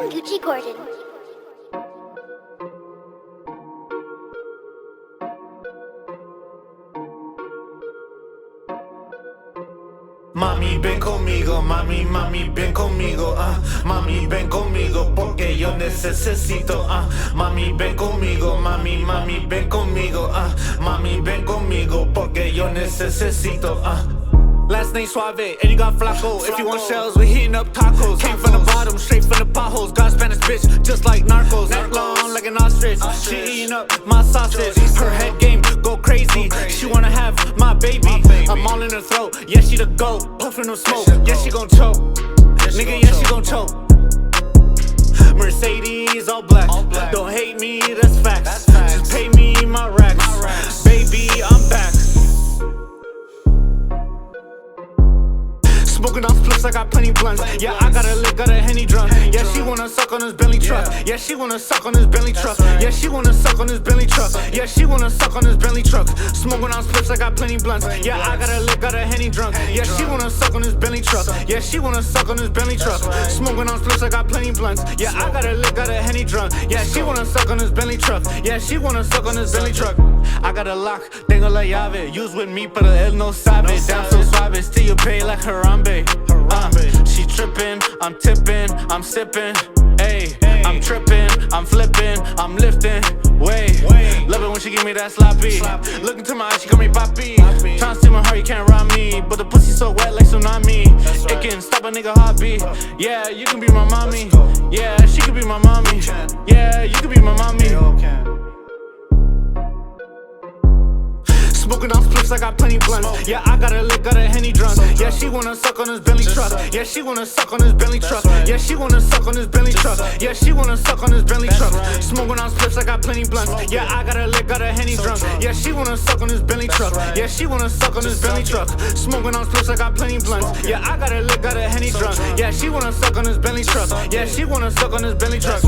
Gucci Gordon. Mami, ven conmigo, mami, ven conmigo, mami, ven conmigo, porque yo necesito, mami, ven conmigo, mami, ven conmigo, mami, ven conmigo, porque yo necesito, Last name Suave, and you got FLACO. If you want shells, we heating up tacos. Came from the bottom, straight from the potholes. Got a Spanish bitch, just like narcos. Neck long like an ostrich. She eating up my sausage. Her head game go crazy. She wanna have my baby. I'm all in her throat. Yeah, she the GOAT. Puffin' no smoke. Yeah, she gon' choke. Nigga, yeah, she gon' choke. Mercedes all black. Don't hate me, that's facts. Just pay me my racks. Baby, I'm back. Smoking on spliffs, I got plenty blunts. Yeah, I got a lick, got a Henny drunk. Yeah, she wanna suck on this Bentley truck. Yeah, she wanna suck on this Bentley truck. Yeah, she wanna suck on this Bentley truck. Yeah, she wanna suck on this Bentley truck. Smoking on spliffs, I got plenty blunts. Yeah, I got a lick, got a Henny drunk. Yeah, she wanna suck on this Bentley truck. Yeah, she wanna suck on this Bentley truck. Smoking on spliffs, I got plenty blunts. Yeah, I got a lick, got a Henny drunk. Yeah, she wanna suck on this Bentley truck. Yeah, she wanna suck on this Bentley truck. I got a lock, tengo la llave. Use with me, pero él no sabe. Damn so suave, still you pay like Harambe. She trippin', I'm tippin', I'm sippin', ayy. I'm trippin', I'm flippin', I'm liftin', way. Love it when she give me that sloppy. Look into my eyes, she call me papi. Tryna steal my heart, you can't rob me. But the pussy so wet like tsunami. It can stop a nigga heartbeat. Yeah, you can be my mommy. Yeah, she can be my mommy. Yeah, you can be my mommy. Smoking on spliffs, I got plenty blunts. Yeah, I got a lick, got a Henny drunk. Yeah, she wanna suck on this Bentley truck. Yeah, she wanna suck on this Bentley truck. Yeah, she wanna suck on this Bentley truck. Yeah, she wanna suck on this Bentley truck. Smoking on spliffs, I got plenty blunts. Yeah, I got a lick, got a Henny drunk. Yeah, she wanna suck on this Bentley truck. Yeah, she wanna suck on this Bentley truck. Smoking on spliffs, I got plenty blunts. Yeah, I got a lick, got a Henny drunk. Yeah, she wanna suck on this Bentley truck. Yeah, she wanna suck on this Bentley truck.